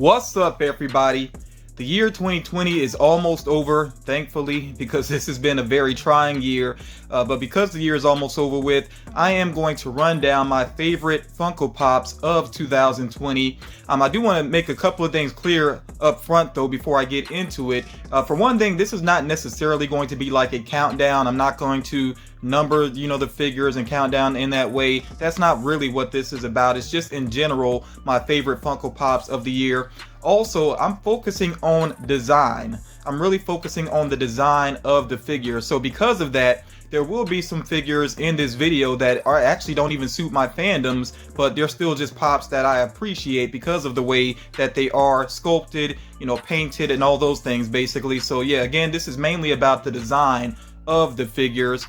What's up, everybody? The year 2020 is almost over, thankfully, because this has been a very trying year. But because the year is almost over with, I am going to run down my favorite Funko Pops of 2020. I do want to make a couple of things clear up front, though, before I get into it. For one thing, this is not necessarily going to be like a countdown. I'm not going to number, the figures and count down in that way. That's not really what this is about. It's just in general my favorite Funko Pops of the year. Also, I'm focusing on design. I'm really focusing on the design of the figure. So because of that, there will be some figures in this video that actually don't even suit my fandoms, but they're still just pops that I appreciate because of the way that they are sculpted, painted and all those things basically. So yeah, again, this is mainly about the design of the figures.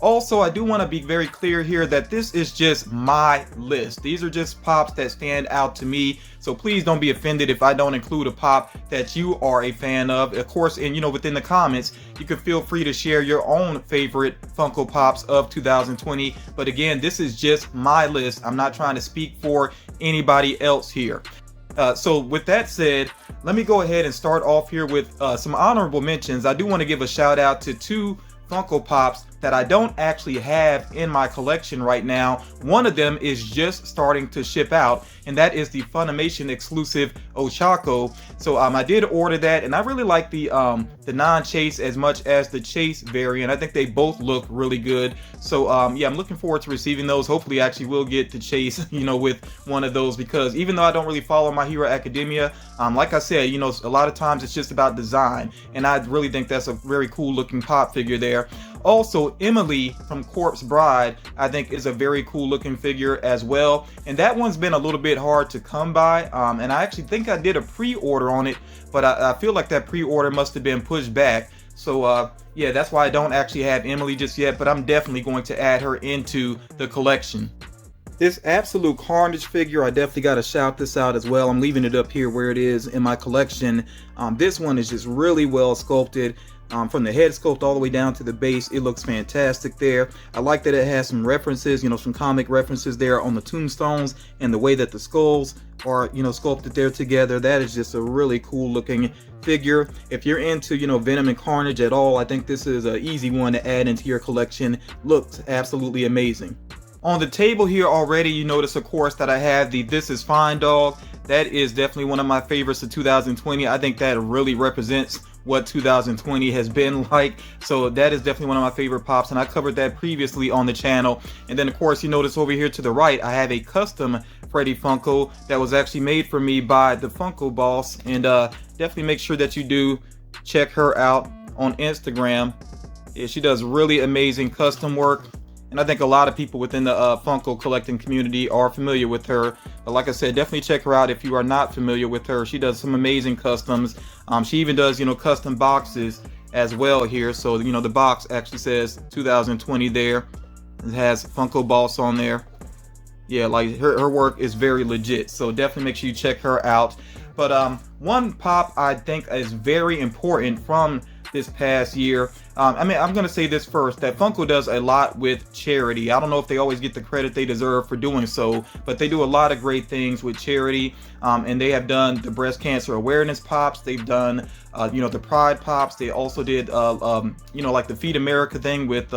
Also, I do want to be very clear here that this is just my list. These are just pops that stand out to me. So please don't be offended if I don't include a pop that you are a fan of. Of course, and within the comments, you can feel free to share your own favorite Funko Pops of 2020. But again, this is just my list. I'm not trying to speak for anybody else here. So with that said, let me go ahead and start off here with some honorable mentions. I do want to give a shout out to two Funko Pops that I don't actually have in my collection right now. One of them is just starting to ship out, and that is the Funimation exclusive Ochako. So I did order that, and I really like the non-chase as much as the chase variant. I think they both look really good. So yeah, I'm looking forward to receiving those. Hopefully I actually will get to chase with one of those, because even though I don't really follow My Hero Academia, like I said, a lot of times it's just about design, and I really think that's a very cool looking pop figure there. Also, Emily from Corpse Bride, I think, is a very cool looking figure as well. And that one's been a little bit hard to come by. And I actually think I did a pre-order on it, but I feel like that pre-order must have been pushed back. So yeah, that's why I don't actually have Emily just yet, but I'm definitely going to add her into the collection. This Absolute Carnage figure, I definitely got to shout this out as well. I'm leaving it up here where it is in my collection. This one is just really well sculpted. From the head sculpt all the way down to the base, it looks fantastic there. I like that it has some references, some comic references there on the tombstones, and the way that the skulls are, sculpted there together. That is just a really cool looking figure. If you're into, Venom and Carnage at all, I think this is an easy one to add into your collection. Looks absolutely amazing. On the table here already, you notice, of course, that I have the This Is Fine dog. That is definitely one of my favorites of 2020. I think that really represents what 2020 has been like. So that is definitely one of my favorite pops, and I covered that previously on the channel. And then, of course, you notice over here to the right, I have a custom Freddy Funko that was actually made for me by the Funko Boss. And definitely make sure that you do check her out on Instagram. Yeah, she does really amazing custom work. And I think a lot of people within the Funko collecting community are familiar with her. But like I said, definitely check her out if you are not familiar with her. She does some amazing customs. She even does, custom boxes as well here. So, the box actually says 2020 there. It has Funko Boss on there. Yeah, like her work is very legit. So definitely make sure you check her out. But one pop I think is very important from this past year. I'm going to say this first, that Funko does a lot with charity. I don't know if they always get the credit they deserve for doing so, but they do a lot of great things with charity. And they have done the breast cancer awareness pops. They've done, the Pride pops. They also did, like the Feed America thing with,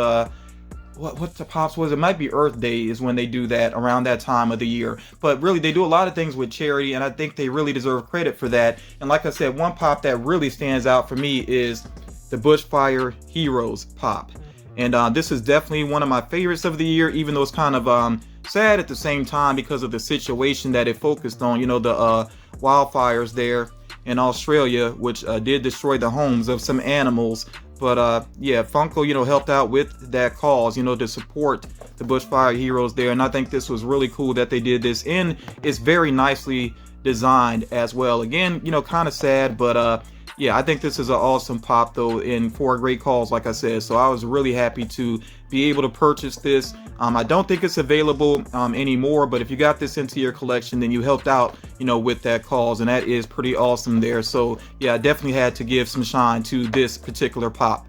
what the pops was. It might be Earth Day is when they do that, around that time of the year. But really, they do a lot of things with charity, and I think they really deserve credit for that. And like I said, one pop that really stands out for me is the Bushfire Heroes pop. And this is definitely one of my favorites of the year, even though it's kind of sad at the same time because of the situation that it focused on. The wildfires there in Australia, which did destroy the homes of some animals. But yeah, Funko, helped out with that cause, to support the Bushfire Heroes there. And I think this was really cool that they did this. And it's very nicely designed as well. Again, kind of sad, but yeah, I think this is an awesome pop though, and for a great cause, like I said. So I was really happy to be able to purchase this. I don't think it's available anymore, but if you got this into your collection, then you helped out, with that cause, and that is pretty awesome there. So yeah, I definitely had to give some shine to this particular pop.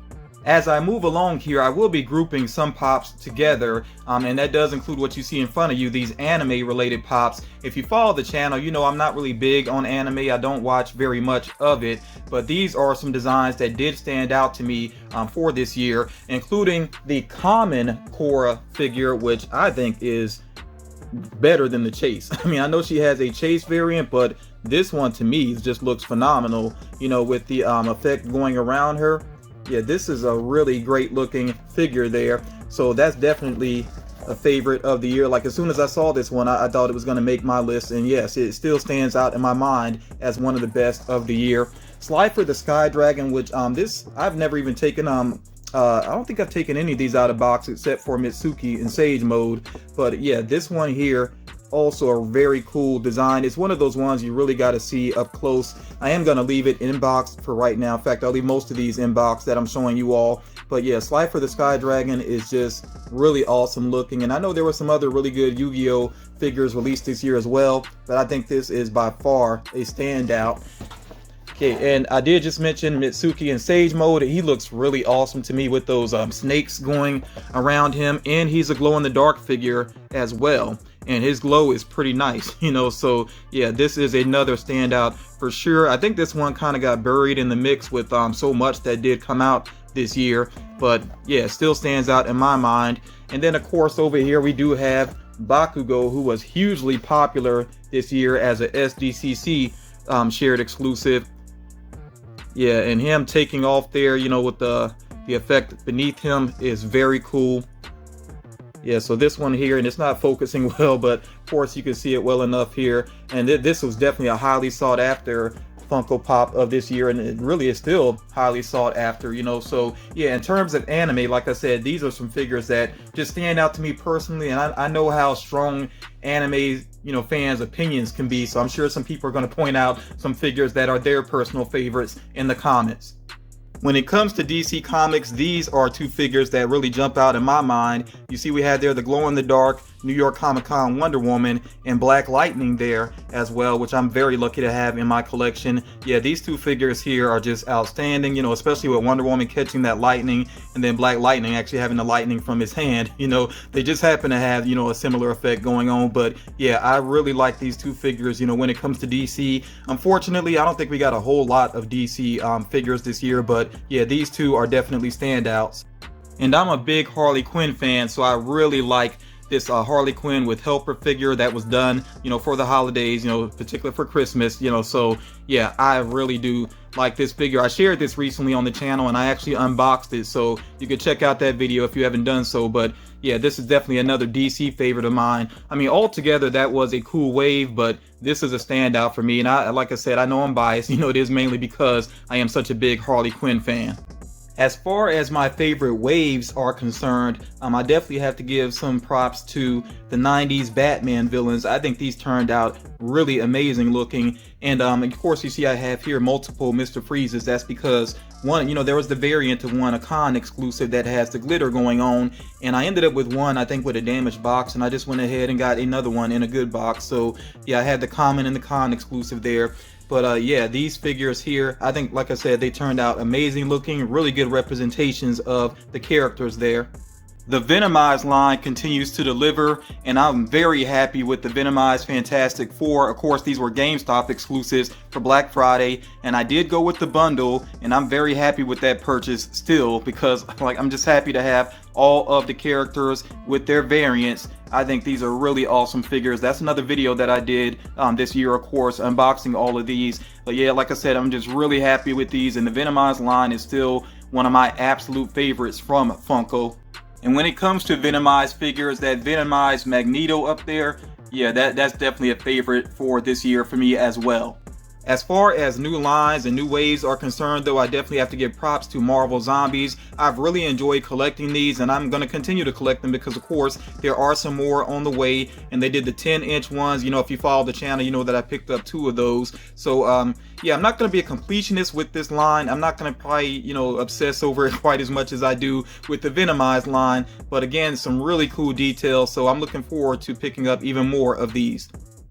As I move along here, I will be grouping some pops together, and that does include what you see in front of you, these anime related pops. If you follow the channel, you know I'm not really big on anime. I don't watch very much of it, but these are some designs that did stand out to me for this year, including the common Korra figure, which I think is better than the Chase. I mean, I know she has a Chase variant, but this one to me just looks phenomenal, you know, with the effect going around her. Yeah, this is a really great looking figure there. So that's definitely a favorite of the year. Like, as soon as I saw this one, I thought it was going to make my list, and yes, it still stands out in my mind as one of the best of the year. Slifer the Sky Dragon, which this I've never even taken I don't think I've taken any of these out of box except for Mitsuki in Sage mode. But yeah, this one here, also a very cool design. It's one of those ones you really got to see up close. I am going to leave it in box for right now. In fact, I'll leave most of these in box that I'm showing you all. But yeah, Slifer the Sky Dragon is just really awesome looking. And I know there were some other really good Yu-Gi-Oh figures released this year as well, but I think this is by far a standout. Okay, and I did just mention Mitsuki in Sage mode. He looks really awesome to me with those snakes going around him, and he's a glow-in-the-dark figure as well. And his glow is pretty nice, you know, so yeah, this is another standout for sure. I think this one kind of got buried in the mix with so much that did come out this year, but yeah, it still stands out in my mind. And then of course over here we do have Bakugo, who was hugely popular this year as a SDCC shared exclusive. Yeah, and him taking off there, you know, with the effect beneath him is very cool. Yeah, so this one here, and it's not focusing well, but of course you can see it well enough here. And this was definitely a highly sought after Funko Pop of this year, and it really is still highly sought after, you know. So yeah, in terms of anime, like I said, these are some figures that just stand out to me personally, and I know how strong anime, you know, fans' opinions can be, so I'm sure some people are going to point out some figures that are their personal favorites in the comments. When it comes to DC Comics, these are two figures that really jump out in my mind. You see we had there the glow-in-the-dark New York Comic Con Wonder Woman and Black Lightning there as well, which I'm very lucky to have in my collection. Yeah, these two figures here are just outstanding, you know, especially with Wonder Woman catching that lightning and then Black Lightning actually having the lightning from his hand. You know, they just happen to have, you know, a similar effect going on. But yeah, I really like these two figures, you know, when it comes to DC. Unfortunately, I don't think we got a whole lot of DC figures this year, but yeah, these two are definitely standouts. And I'm a big Harley Quinn fan, so I really like this Harley Quinn with Helper figure that was done, you know, for the holidays, you know, particularly for Christmas, you know. So yeah, I really do like this figure. I shared this recently on the channel and I actually unboxed it, so you can check out that video if you haven't done so. But yeah, this is definitely another DC favorite of mine. I mean, altogether that was a cool wave, but this is a standout for me. And I, like I said, I know I'm biased, you know, it is mainly because I am such a big Harley Quinn fan. As far as my favorite waves are concerned, I definitely have to give some props to the 90s Batman villains. I think these turned out really amazing looking. And of course you see I have here multiple Mr. Freezes. That's because one, you know, there was the variant of one, a con exclusive that has the glitter going on, and I ended up with one, I think, with a damaged box, and I just went ahead and got another one in a good box. So yeah, I had the common and the con exclusive there. But yeah, these figures here, I think, like I said, they turned out amazing looking, really good representations of the characters there. The Venomized line continues to deliver, and I'm very happy with the Venomized Fantastic Four. Of course, these were GameStop exclusives for Black Friday, and I did go with the bundle, and I'm very happy with that purchase still, because like I'm just happy to have all of the characters with their variants. I think these are really awesome figures. That's another video that I did this year, of course, unboxing all of these. But yeah, like I said, I'm just really happy with these, and the Venomized line is still one of my absolute favorites from Funko. And when it comes to Venomized figures, that Venomized Magneto up there, yeah, that's definitely a favorite for this year for me as well. As far as new lines and new waves are concerned, though, I definitely have to give props to Marvel Zombies. I've really enjoyed collecting these, and I'm going to continue to collect them because, of course, there are some more on the way, and they did the 10-inch ones. You know, if you follow the channel, you know that I picked up 2 of those. So, yeah, I'm not going to be a completionist with this line. I'm not going to probably, you know, obsess over it quite as much as I do with the Venomized line. But again, some really cool details, so I'm looking forward to picking up even more of these.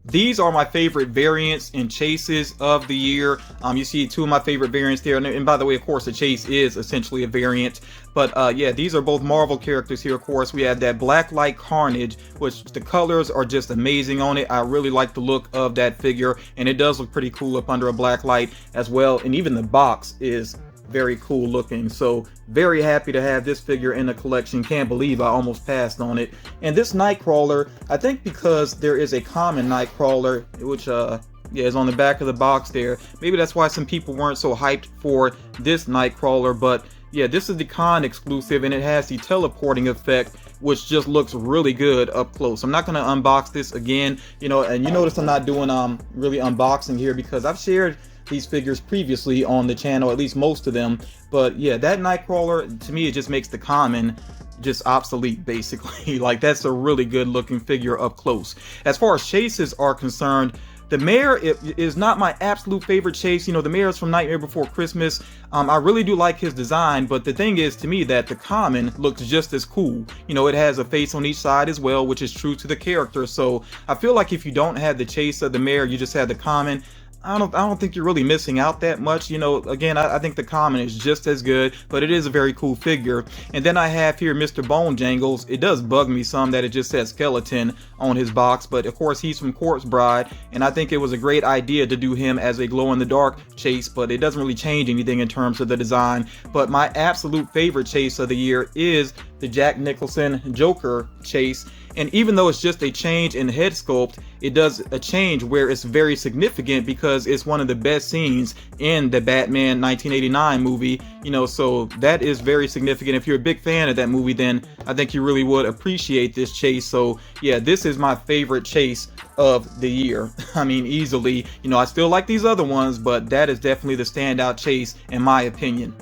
These are my favorite variants and chases of the year. You see two of my favorite variants there. And by the way, of course, the chase is essentially a variant. But yeah, these are both Marvel characters here, of course. We have that Blacklight Carnage, which the colors are just amazing on it. I really like the look of that figure. And it does look pretty cool up under a black light as well. And even the box is very cool looking. So very happy to have this figure in the collection. Can't believe I almost passed on it. And this Nightcrawler, I think because there is a common Nightcrawler, which yeah, is on the back of the box there. Maybe that's why some people weren't so hyped for this Nightcrawler. But yeah, this is the con exclusive, and it has the teleporting effect, which just looks really good up close. I'm not going to unbox this again, you know, and you notice I'm not doing really unboxing here because I've shared these figures previously on the channel, at least most of them. But yeah, that Nightcrawler, to me, it just makes the common just obsolete, basically. Like, that's a really good looking figure up close. As far as chases are concerned, the mayor is not my absolute favorite chase. You know, the mayor is from Nightmare Before Christmas. I really do like his design, but the thing is, to me, that the common looks just as cool. You know, it has a face on each side as well, which is true to the character. So I feel like if you don't have the chase of the mayor, you just have the common, I don't think you're really missing out that much. You know, again, I think the common is just as good, but it is a very cool figure. And then I have here Mr. Bone Jangles. It does bug me some that it just says skeleton on his box, but of course he's from Corpse Bride, and I think it was a great idea to do him as a glow-in-the-dark chase, but it doesn't really change anything in terms of the design. But my absolute favorite chase of the year is the Jack Nicholson Joker chase. And even though it's just a change in head sculpt, it does a change where it's very significant because it's one of the best scenes in the Batman 1989 movie, you know, so that is very significant. If you're a big fan of that movie, then I think you really would appreciate this chase. So yeah, this is my favorite chase of the year. I mean, easily. You know, I still like these other ones, but that is definitely the standout chase in my opinion.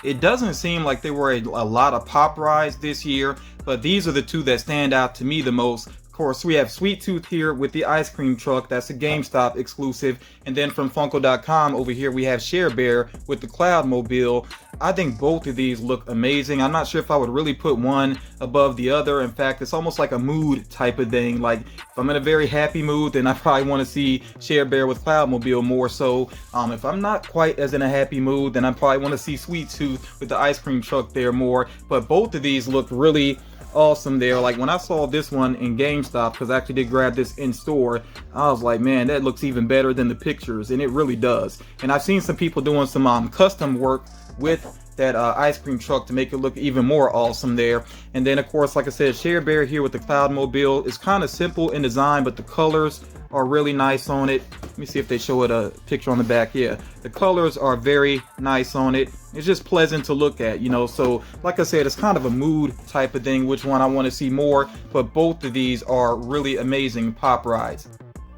It doesn't seem like there were a lot of pop rides this year, but these are the two that stand out to me the most. Of course, we have Sweet Tooth here with the ice cream truck. That's a GameStop exclusive. And then from Funko.com over here, we have Share Bear with the Cloudmobile. I think both of these look amazing. I'm not sure if I would really put one above the other. In fact, it's almost like a mood type of thing. Like, if I'm in a very happy mood, then I probably want to see Share Bear with Cloudmobile more so. If I'm not quite as in a happy mood, then I probably want to see Sweet Tooth with the ice cream truck there more. But both of these look really awesome there. Like, when I saw this one in GameStop, because I actually did grab this in store, I was like, man, that looks even better than the pictures, and it really does. And I've seen some people doing some custom work with that ice cream truck to make it look even more awesome there. And then of course, like I said, Share Bear here with the Cloudmobile is kind of simple in design, but the colors are really nice on it. Let me see if they show it a picture on the back. Yeah, the colors are very nice on it. It's just pleasant to look at, you know. So like I said, it's kind of a mood type of thing, which one I want to see more, but both of these are really amazing pop rides.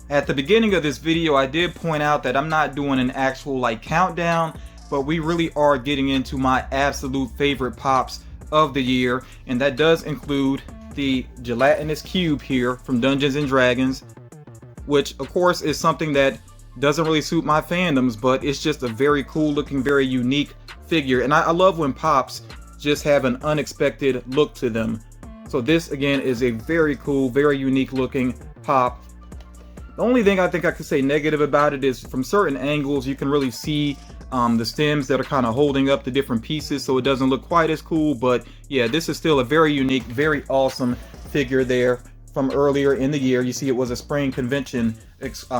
At the beginning of this video, I did point out that I'm not doing an actual like countdown, but we really are getting into my absolute favorite pops of the year, and that does include the gelatinous cube here from Dungeons and Dragons, which of course is something that doesn't really suit my fandoms, but it's just a very cool looking, very unique figure. And I love when pops just have an unexpected look to them. So this again is a very cool, very unique looking pop. The only thing I think I could say negative about it is from certain angles you can really see the stems that are kind of holding up the different pieces, so it doesn't look quite as cool. But yeah, this is still a very unique, very awesome figure there from earlier in the year. You see it was a spring convention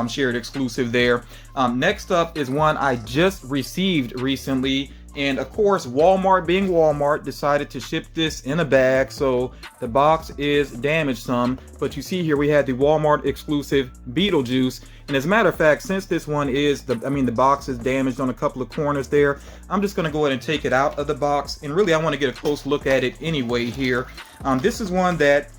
shared exclusive there. Next up is one I just received recently, and of course Walmart being Walmart decided to ship this in a bag, so the box is damaged some. But you see here we had the Walmart exclusive Beetlejuice, and as a matter of fact, since this one is the box is damaged on a couple of corners there, I'm just gonna go ahead and take it out of the box, and really I want to get a close look at it anyway here. This is one that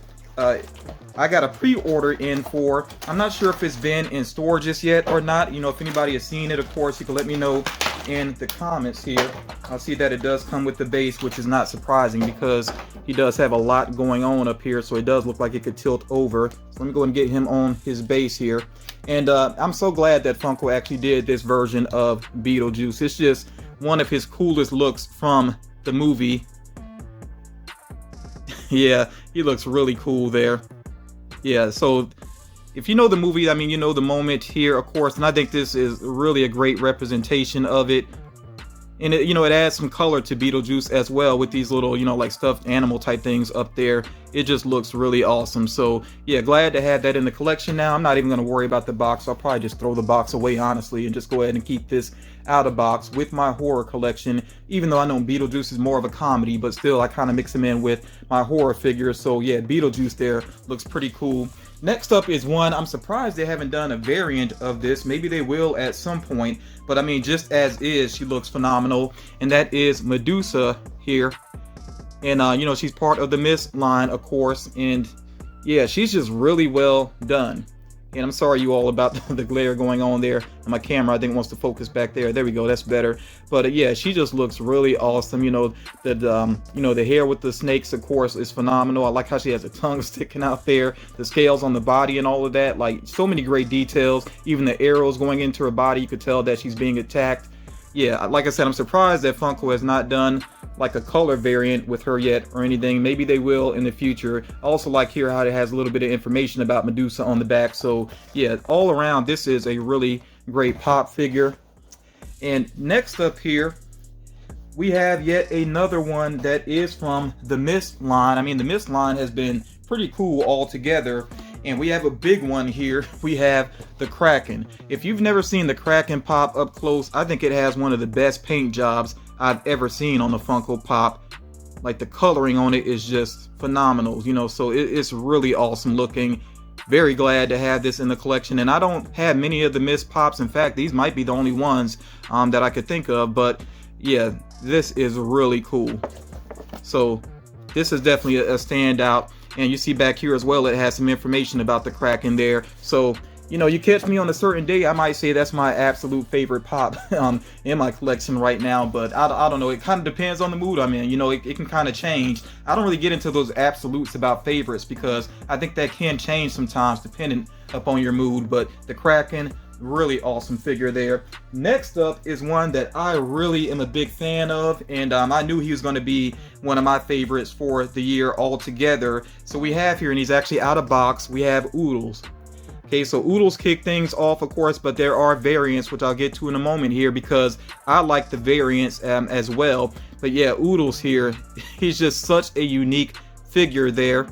I got a pre-order in for. I'm not sure if it's been in store just yet or not. You know, if anybody has seen it, of course, you can let me know in the comments here. I'll see that it does come with the base, which is not surprising because he does have a lot going on up here, so it does look like it could tilt over. So let me go and get him on his base here. And I'm so glad that Funko actually did this version of Beetlejuice. It's just one of his coolest looks from the movie. Yeah, he looks really cool there. Yeah, so if you know the movie, I mean, you know the moment here, of course, and I think this is really a great representation of it. And it, it adds some color to Beetlejuice as well with these little, like stuffed animal type things up there. It just looks really awesome. So yeah, glad to have that in the collection now. I'm not even going to worry about the box. I'll probably just throw the box away, honestly, and just go ahead and keep this out of box with my horror collection. Even though I know Beetlejuice is more of a comedy, but still I kind of mix them in with my horror figures. So yeah, Beetlejuice there looks pretty cool. Next up is one, I'm surprised they haven't done a variant of this. Maybe they will at some point, but I mean, just as is, she looks phenomenal. And that is Medusa here. And she's part of the Mist line, of course. And yeah, she's just really well done. And I'm sorry you all about the glare going on there. And my camera, I think, wants to focus back there. There we go, that's better. But yeah, she just looks really awesome. The hair with the snakes, of course, is phenomenal. I like how she has a tongue sticking out there, the scales on the body and all of that. Like, so many great details. Even the arrows going into her body, you could tell that she's being attacked. Yeah, like I said, I'm surprised that Funko has not done like a color variant with her yet or anything. Maybe they will in the future. I also like here how it has a little bit of information about Medusa on the back. So yeah, all around, this is a really great pop figure. And next up here, we have yet another one that is from the Mist line. I mean, the Mist line has been pretty cool altogether. And we have a big one here. We have the Kraken. If you've never seen the Kraken pop up close, I think it has one of the best paint jobs I've ever seen on the Funko Pop. Like, the coloring on it is just phenomenal, so it's really awesome looking. Very glad to have this in the collection. And I don't have many of the Mist Pops. In fact, these might be the only ones that I could think of. But yeah, this is really cool. So this is definitely a standout. And you see back here as well, it has some information about the Kraken there. So, you catch me on a certain day, I might say that's my absolute favorite pop in my collection right now. But I don't know, it kind of depends on the mood I'm in. It can kind of change. I don't really get into those absolutes about favorites because I think that can change sometimes depending upon your mood. But the Kraken, really awesome figure there. Next up is one that I really am a big fan of, and I knew he was going to be one of my favorites for the year altogether. So we have here, and he's actually out of box, we have Oodles. Okay, so Oodles kick things off, of course, but there are variants, which I'll get to in a moment here because I like the variants as well. But yeah, Oodles here, he's just such a unique figure there.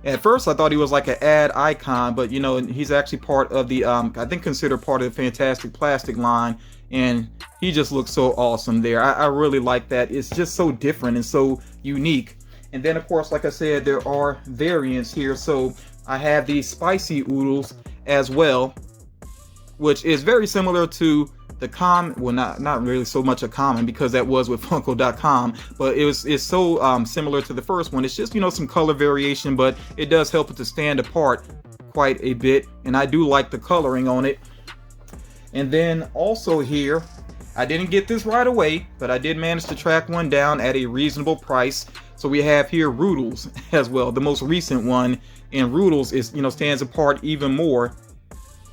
At first, I thought he was like an ad icon, but he's actually part of the, I think considered part of the Fantastic Plastic line, and he just looks so awesome there. I really like that. It's just so different and so unique. And then, of course, like I said, there are variants here. So I have the Spicy Oodles as well, which is very similar to the well, not really so much a common because that was with Funko.com, but it's so similar to the first one. It's just some color variation, but it does help it to stand apart quite a bit, and I do like the coloring on it. And then also here, I didn't get this right away, but I did manage to track one down at a reasonable price. So we have here Oodles as well, the most recent one, and Oodles is stands apart even more,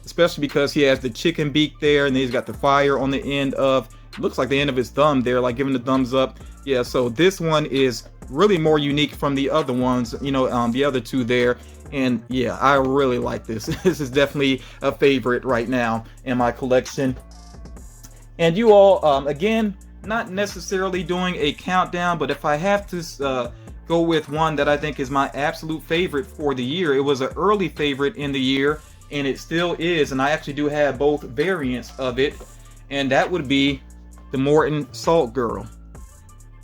especially because he has the chicken beak there, and then he's got the fire on the end of, looks like the end of his thumb there, like giving the thumbs up. Yeah, so this one is really more unique from the other ones, the other two there. And yeah, I really like this. This is definitely a favorite right now in my collection. And you all, again, not necessarily doing a countdown, but if I have to go with one that I think is my absolute favorite for the year, it was an early favorite in the year, and it still is, and I actually do have both variants of it, and that would be the Morton Salt Girl.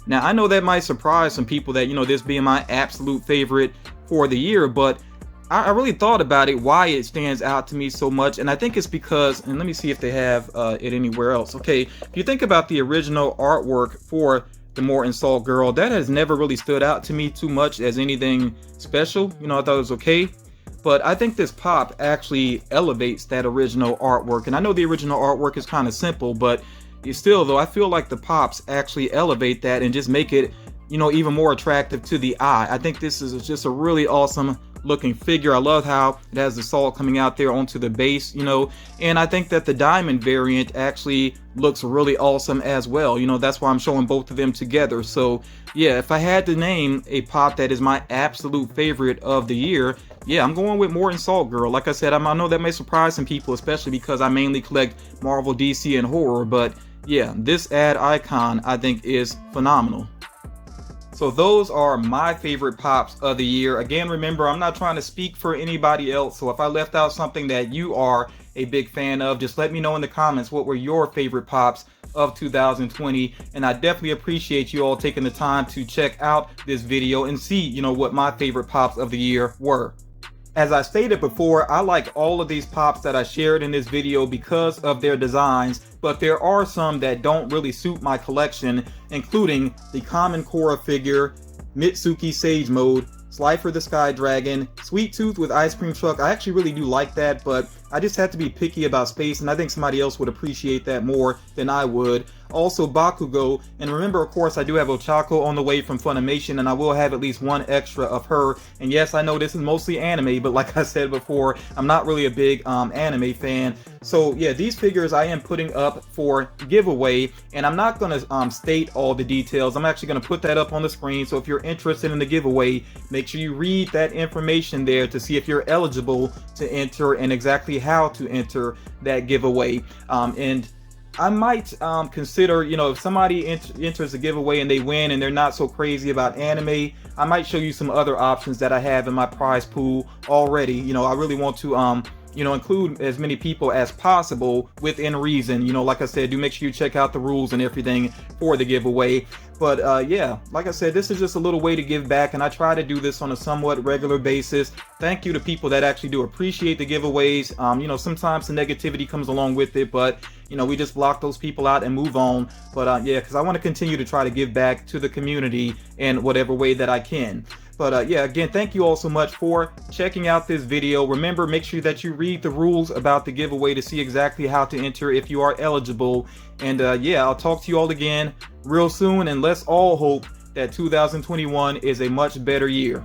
Now, I know that might surprise some people that, this being my absolute favorite for the year, but I really thought about it, why it stands out to me so much, and I think it's because, and let me see if they have it anywhere else. Okay, if you think about the original artwork for the Morton Salt Girl, that has never really stood out to me too much as anything special. I thought it was okay. But I think this pop actually elevates that original artwork. And I know the original artwork is kind of simple, but still, though, I feel like the pops actually elevate that and just make it even more attractive to the eye. I think this is just a really awesome looking figure. I love how it has the salt coming out there onto the base, and I think that the diamond variant actually looks really awesome as well. That's why I'm showing both of them together. So yeah, if I had to name a pop that is my absolute favorite of the year, yeah, I'm going with Morton Salt Girl. Like I said, I know that may surprise some people, especially because I mainly collect Marvel, DC, and horror, but yeah, this ad icon I think is phenomenal. So those are my favorite pops of the year. Again, remember, I'm not trying to speak for anybody else, so if I left out something that you are a big fan of, just let me know in the comments what were your favorite pops of 2020, and I definitely appreciate you all taking the time to check out this video and see, what my favorite pops of the year were. As I stated before, I like all of these pops that I shared in this video because of their designs, but there are some that don't really suit my collection, including the Common Cora figure, Mitsuki Sage Mode, Slifer the Sky Dragon, Sweet Tooth with Ice Cream Truck. I actually really do like that, but I just have to be picky about space, and I think somebody else would appreciate that more than I would. Also Bakugo, and remember, of course, I do have Ochako on the way from Funimation, and I will have at least one extra of her. And yes, I know this is mostly anime, but like I said before, I'm not really a big anime fan. So yeah, these figures I am putting up for giveaway, and I'm not going to state all the details. I'm actually going to put that up on the screen, so if you're interested in the giveaway, make sure you read that information there to see if you're eligible to enter and exactly how to enter that giveaway. And I might consider, if somebody enters a giveaway and they win and they're not so crazy about anime, I might show you some other options that I have in my prize pool already. I really want to include as many people as possible within reason. Like I said, do make sure you check out the rules and everything for the giveaway. But yeah, like I said, this is just a little way to give back, and I try to do this on a somewhat regular basis. Thank you to people that actually do appreciate the giveaways. Sometimes the negativity comes along with it, but we just block those people out and move on. But yeah, because I want to continue to try to give back to the community in whatever way that I can. But yeah, again, thank you all so much for checking out this video. Remember, make sure that you read the rules about the giveaway to see exactly how to enter if you are eligible. And yeah, I'll talk to you all again real soon, and let's all hope that 2021 is a much better year.